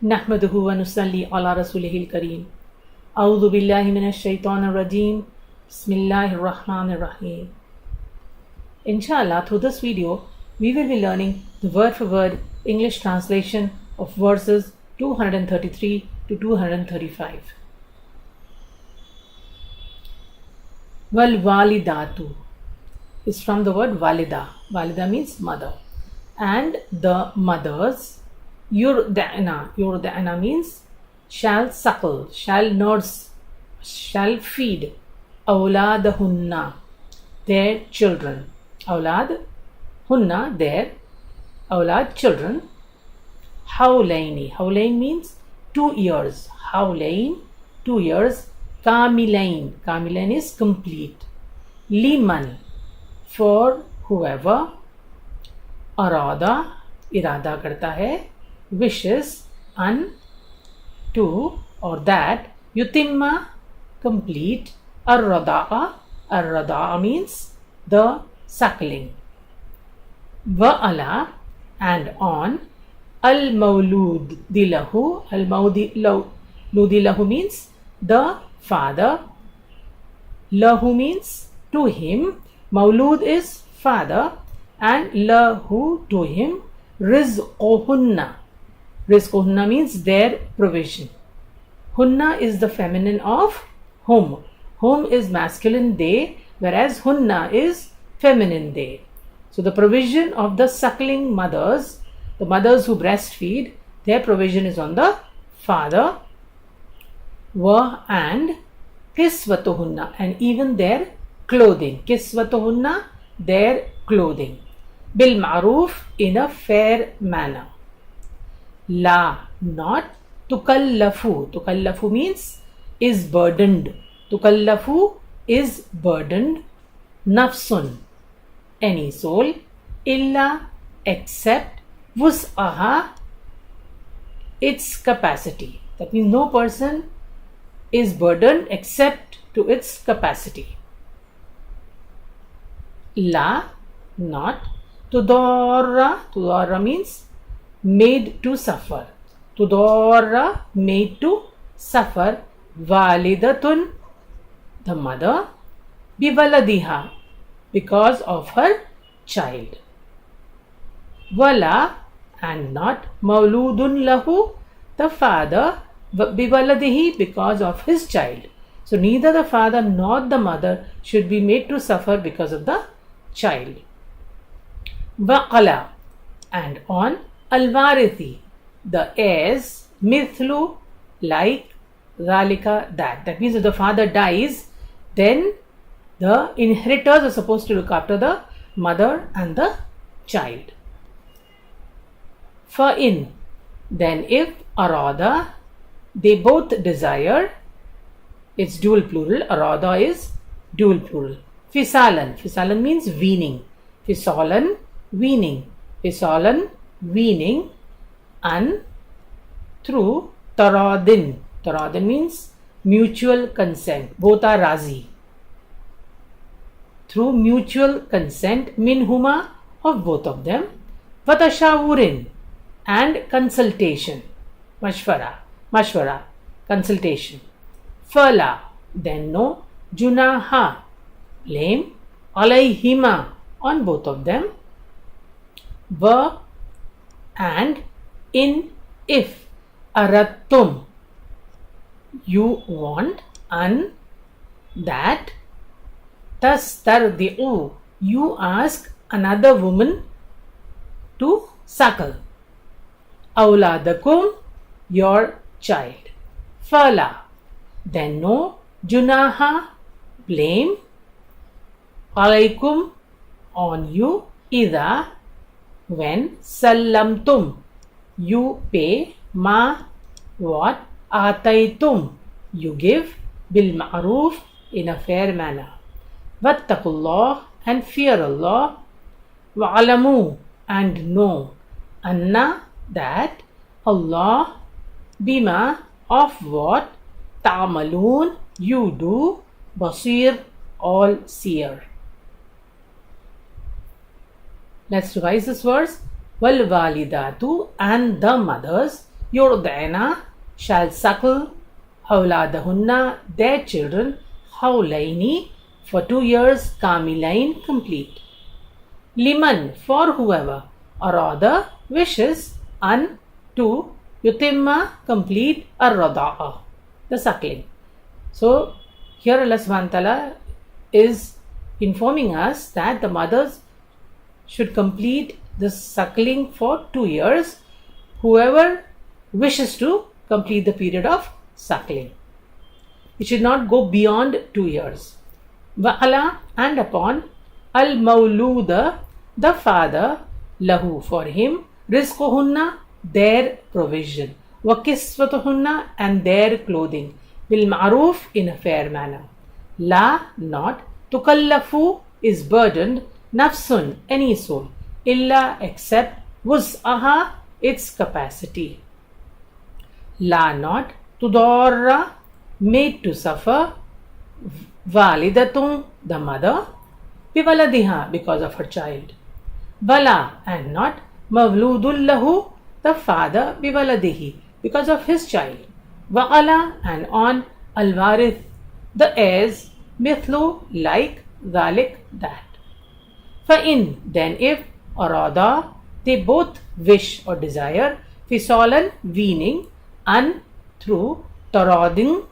नहमदुहु व नुसल्ली अला रसूलिहिल करीम। अऊज़ु बिल्लाहि मिनश शैतानिर रजीम। बिस्मिल्लाहिर रहमानिर रहीम। Inshallah, through this video, we will be learning the word for word English translation of verses 233 to 235. Wal walidatu is from the word walida. Walida means mother. And the mothers, yurda'na means shall suckle, shall nurse, shall feed, awladahunna, their children. Awlad, hunna, their, awlad, children. Hawlain means 2 years. Hawlain, 2 years. Kamilain is complete. Liman, for whoever. Arada, irada karta hai, wishes, to or that. Yutimma, complete. Ar-rada'a means the suckling. Wa'ala, and on. Al-mawlud dilahu, al-mawlud means the father. Lahu means to him. Mawlud is father. And lahu, to him. Rizquhunna means their provision. Hunna is the feminine of hum. Hum is masculine they, whereas hunna is feminine they. So the provision of the suckling mothers, the mothers who breastfeed, their provision is on the father. Wa and kiswatuhunna, and even their clothing. Kiswatuhunna, their clothing. Bil ma'ruf, in a fair manner. La, not. Tukallafu means is burdened. Tukallafu is burdened. Nafsun, any soul. Illa, except. Wus'aha, its capacity. That means no person is burdened except to its capacity. La, not. Tudarra means made to suffer. Tudarra, made to suffer. Walidatun, the mother. Biwaladiha, because of her child. Wala, and not. Mawludun lahu, the father. Biwaladihi, because of his child. So neither the father nor the mother should be made to suffer because of the child. Waqala, and on. Al-warithi, the heirs. Mithlu, like. Zalika, that. That means if the father dies, then the inheritors are supposed to look after the mother and the child. Fa'in, then if. Arada, they both desire. It's dual plural. Arada is dual plural. Fisalan means weaning. Fisalan, weaning. Fisalan, weaning. Through taradin. Taradin means mutual consent. Both are razi. Through mutual consent. Minhuma, of both of them. Watashawurin, and consultation. Mashwara, consultation. Fala, then no. Junaha, blame. Alayhima, on both of them. Wa, and. In, if. Arattum, you want. An, that. Tastardi'u, you ask another woman to suckle. Awladakum, your child. Fala, then no. Junaha, blame. Alaykum, on you. Ida, when. Sallamtum, you pay. Ma, what. Ataytum, you give. Bil ma'ruf, in a fair manner. Wattaqullah, and fear Allah. Wa'alamu, and know. Anna, that. Allah, bima, of what. Ta'amaloon, you do. Basir, all seer. Let's revise this verse. Wal walidatu, and the mothers. يرضعن shall suckle أولادهن their children حولين for 2 years كاملين complete. Liman for whoever أراد wishes أن to يتم complete الرضاعة the suckling. So here Allah subhanahu wa ta'ala is informing us that the mothers should complete the suckling for 2 years, whoever wishes to complete the period of suckling. It should not go beyond 2 years. Wa'ala and upon al-mawluda the father, lahu for him, rizquhunna their provision, wa kiswatuhunna and their clothing, bil ma'ruf in a fair manner. La not, tukallafu is burdened, nafsun any soul, illa except wus'aha its capacity. La not, tudarra made to suffer, validatun the mother, biwaladiha because of her child. Wala and not, mawludul lahu the father, biwaladihi because of his child. Wa'ala and on, al-warith the heirs, mithlu like, dhalik that. Fa'in then if, arada they both wish or desire, fisalan weaning, and through taradin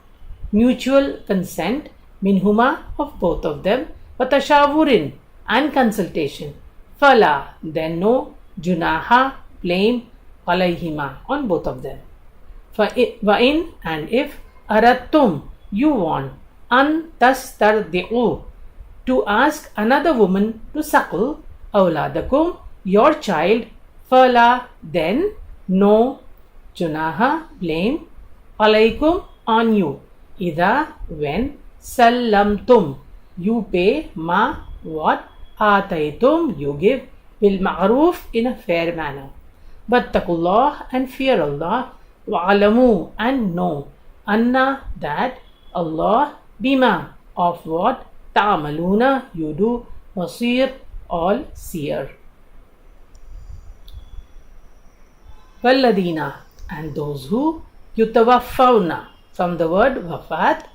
mutual consent, minhuma of both of them, watashawurin and consultation, fala then no, junaha blame, alayhima on both of them. Wa'in and if, arattum you want, an tastardi'u to ask another woman to suckle, awladakum your child, fala then no, junaha blame, alaykum on you, ida when, sallamtum you pay, ma what, ataytum you give, bil ma'ruf in a fair manner. Wattaqullah and fear Allah, wa'alamu and know, anna that Allah bima of what, ta'amaluna you do, basir all seer. Walladina and those who, yutawaffawna from the word wafat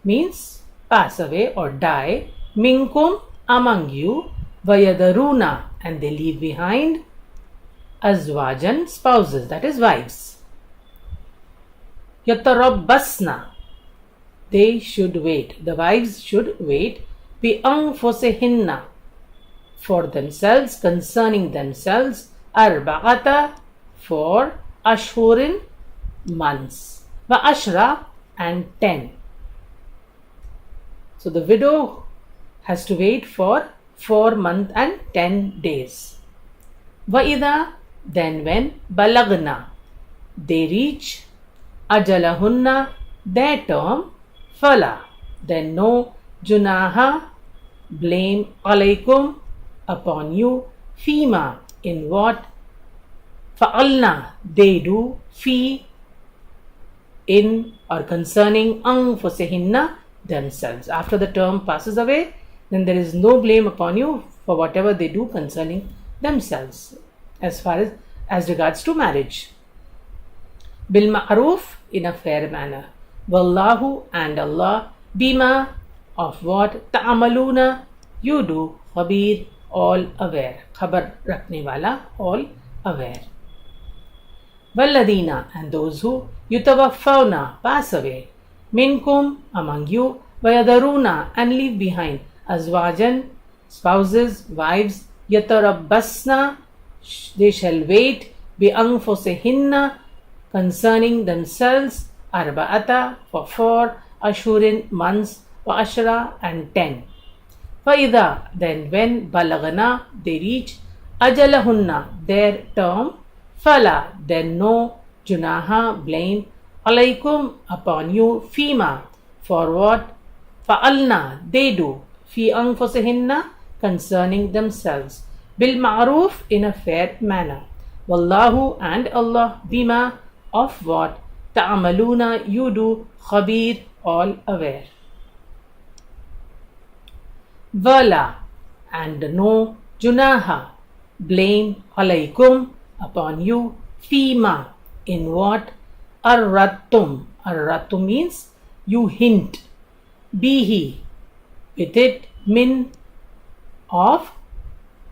means pass away or die, minkum among you, vayadaruna and they leave behind, azwajan spouses that is wives. Yatarabbasna they should wait, the wives should wait, bi anfusihinna for themselves, concerning themselves, arba'ata for ashhurin months, wa ashra and 10. So the widow has to wait for 4 months and 10 days. Wa idha then when balagna they reach ajalahunna their term, fala then no, junaha blame, alaykum upon you, fima in what, fa'alna they do, fi in or concerning, anfusihinna themselves. After the term passes away, then there is no blame upon you for whatever they do concerning themselves as far as regards to marriage. Bil ma'ruf in a fair manner. Wallahu and Allah, bima of what, ta'amaluna you do, khabir all aware, khabar rakne wala all aware. Walladina and those who, yutawaffawna pass away, minkum among you, vayadaruna and leave behind, azwajan spouses, wives, yatarabbasna they shall wait, bi anfusihinna concerning themselves, arba'ata for 4, ashurin months, wa ashra and 10. Faida then when balagana they reach, ajalahunna their term, fala then no, junaha blame, alaykum upon you, fima for what, fa'alna they do, fi anfusihinna concerning themselves, bil ma'ruf in a fair manner. Wallahu and Allah, bima of what, ta'amaluna you do, khabir all aware. Wala and no, junaha blame, alaykum upon you, fima in what arratum means you hint, bihi with it, min of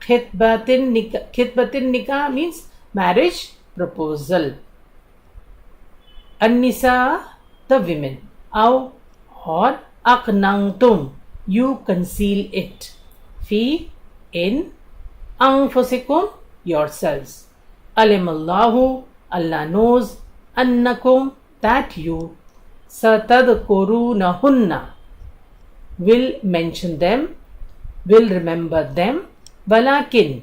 khitbatin nikah means marriage proposal, an-nisa the women, aw or aqnantum you conceal it, fi in anfusikum yourselves, alimallahu Allah knows, annakum that you, satadkurunahunna will mention them, will remember them, walakin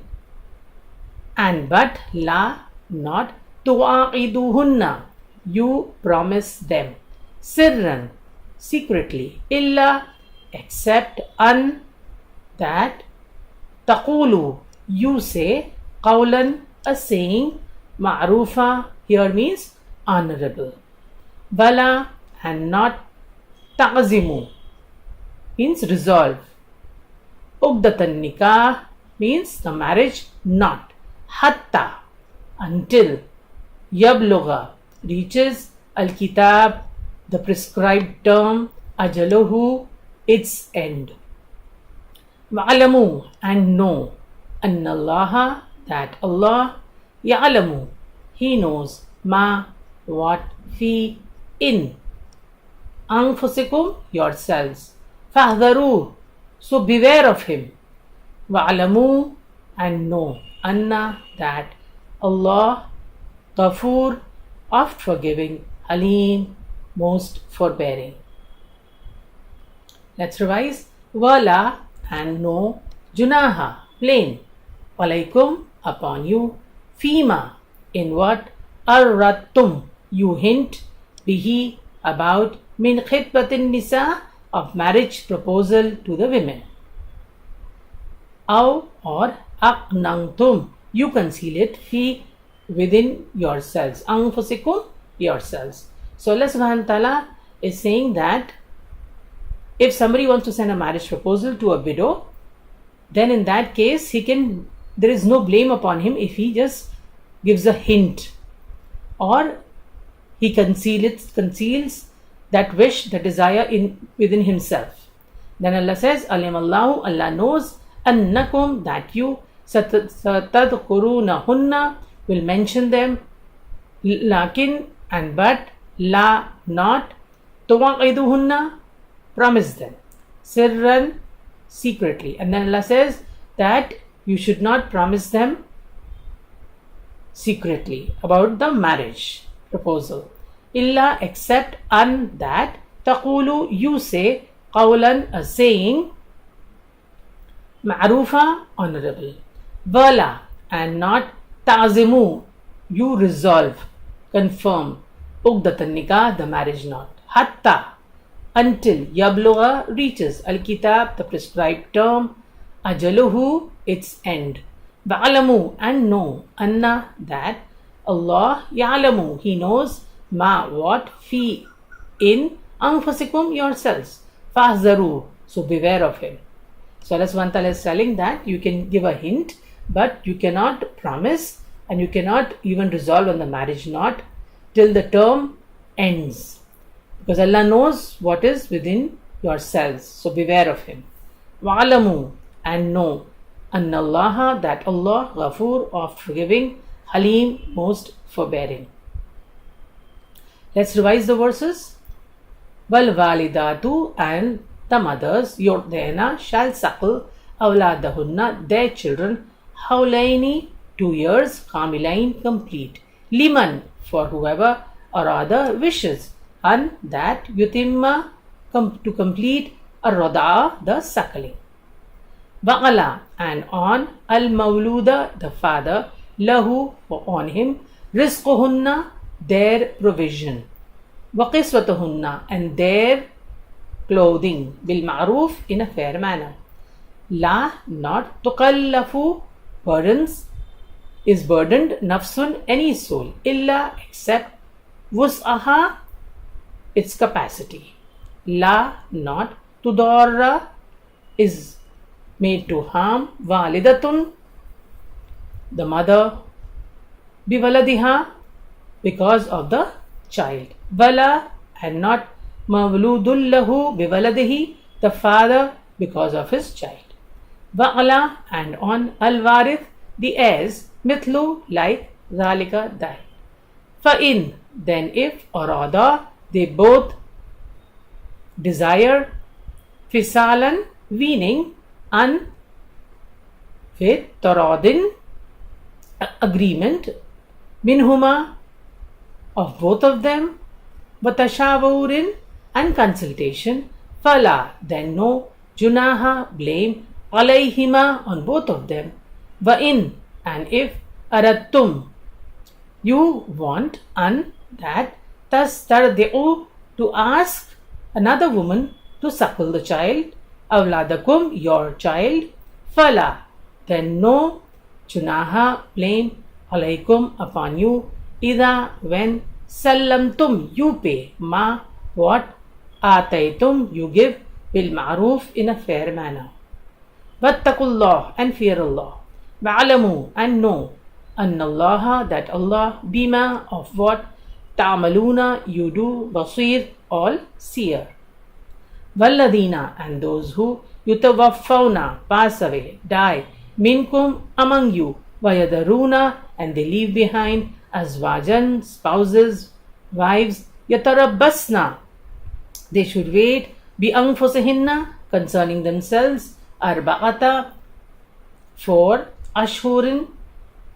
and but la not tua'iduhunna you promise them, sirran secretly, illa except an that taqulu you say, qawlan a saying, ma'rufa here means honorable, wala and not ta'zimu means resolve, uqdatan nikah means the marriage knot, hatta until, yablugha reaches, al-kitab the prescribed term, ajaluhu its end, wa'alamu and know, annallaha that Allah, ya'lamu he knows, ma what, fi in anfusikum yourselves, fahdharu so beware of him, wa'alamu and know, anna that Allah Ghafoor oft forgiving, Halim most forbearing. Let's revise. Wala and no, junaha plain, alaikum upon you, fima in what, arratum you hint, bihi about, min khitbatin nisa of marriage proposal to the women, aw or aqnantum you conceal it, fi within yourselves, anfusikum yourselves. So Allah subhanahu wa ta'ala is saying that if somebody wants to send a marriage proposal to a widow, then in that case there is no blame upon him if he just gives a hint or he conceals that wish, the desire within himself. Then Allah says, alimallahu Allah knows, annakum that you, satadkurunahunna will mention them, lakin and but, la not, tuwaqiduhunna promise them, sirran secretly. And then Allah says that you should not promise them secretly about the marriage proposal, illa except an that, taqulu you say, qawlan a saying, ma'rufa honorable, wala and not, ta'zimu you resolve, confirm, uqdatan nikah the marriage knot, hatta until, yablugha reaches, al-kitab the prescribed term, ajaluhu its end, wa'alamu and know, anna that Allah ya'lamu he knows, ma what, fi in anfusikum yourselves, fahzaru so beware of him. So Allah subhanahu wa ta'ala is telling that you can give a hint but you cannot promise and you cannot even resolve on the marriage knot till the term ends, because Allah knows what is within yourselves, so beware of him. Wa'alamu and know, annallaha that Allah Ghafoor oft forgiving, Halim most forbearing. Let's revise the verses. Wal walidatu and the mothers, yurdena shall suckle, awladahunna their children, hawlaini 2 years, kamilain complete, liman for whoever or other wishes, and that yutimma to complete, ar-rada the suckling. Waqala and on, al-mawluda the father, lahu on him, rizquhunna their provision, waqiswatuhunna and their clothing, bil ma'roof in a fair manner, la not tukallafu burdens is burdened, nafsun any soul, illa except wus'aha its capacity, la not tudarra is made to harm, walidatun the mother, biwaladiha because of the child. Wala, and not mawludun lahu biwaladihi, the father because of his child. Wa'ala, and on al-warith, the heirs, mithlu, like zalika, that. Fa'in, then if, or other, they both desire fisalan, weaning, an, with taradin, agreement, minhuma, of both of them, watashawurin, and consultation, fala, then no, junaha, blame, alayhima, on both of them, wa in, and if, arattum, you want, an, that, tastardi'u, to ask another woman to suckle the child, awladakum, your child, fala, then no, junaha, blame, alaykum, upon you, ida, when, sallamtum, you pay, ma, what, ataytum, you give, bil ma'roof, in a fair manner. Wattaqullah, and fear Allah. Wa'alamu, and know, annallaha, that Allah, bima, of what, ta'maluna, you do, basir, all seer. Walladina, and those who, yutawaffawna, pass away, die, minkum, among you, wayadaruna, and they leave behind, azwajan, spouses, wives, yatarabbasna, they should wait, bi anfusihinna, concerning themselves, arba'ata, 4 ashhurin,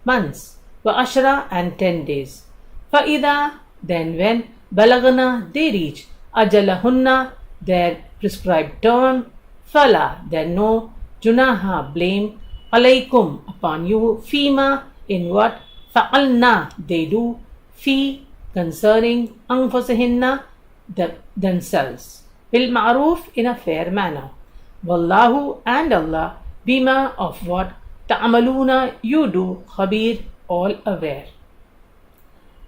months, wa ashra, and 10 days. Fa'ida, then when, balagana, they reach, ajalahunna, their prescribed term, fala, then no, junaha, blame, alaykum, upon you, fima, in what, fa'alna, they do, fi, concerning, anfusihinna, themselves, bil ma'roof, in a fair manner. Wallahu, and Allah, bima, of what, ta'amaluna, you do, khabir, all aware.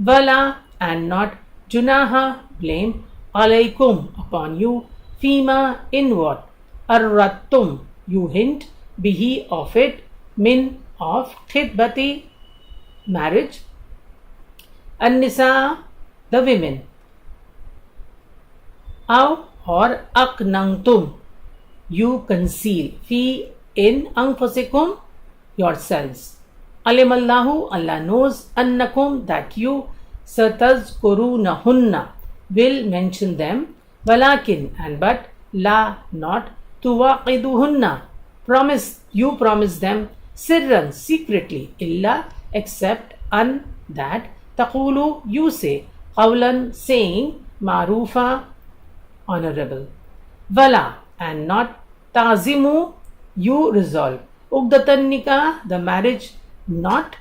Wala, and not, junaha, blame, alaykum, upon you, fima, in what, arrattum, you hint, bihi, of it, min, of, khidbati, marriage, an-nisa, the women, aw, or aknantum, you conceal, fi, in anfusikum, yourselves. Alimallahu, Allah knows, annakum, that you, satazkurunahunna, will mention them, walakin, and but, la, not, tuwaqiduhunna, promise, you promise them, sirran, secretly, illa, except, an, that, taqulu, you say, qawlan, saying, ma'rufa, honorable. Wala, and not, tazimu, you resolve, ugdatan nikah, the marriage, not,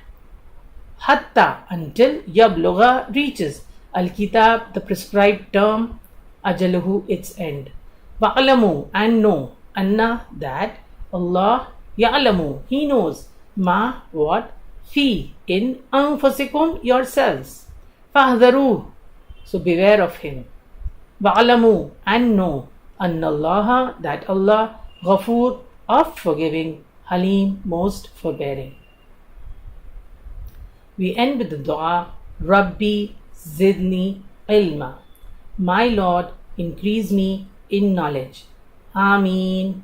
hatta, until, yablugha, reaches, al-kitab, the prescribed term, ajaluhu, its end. Wa'alamu, and know, anna, that, Allah, ya'alamu, he knows, ma, what, fi, in, anfusikum, yourselves. Fahdharu, so beware of him. Wa'alamu, and know, annallaha, that Allah, ghafoor, of forgiving, halim, most forbearing. We end with the dua, Rabbi zidni ilma, my Lord, increase me in knowledge. Ameen.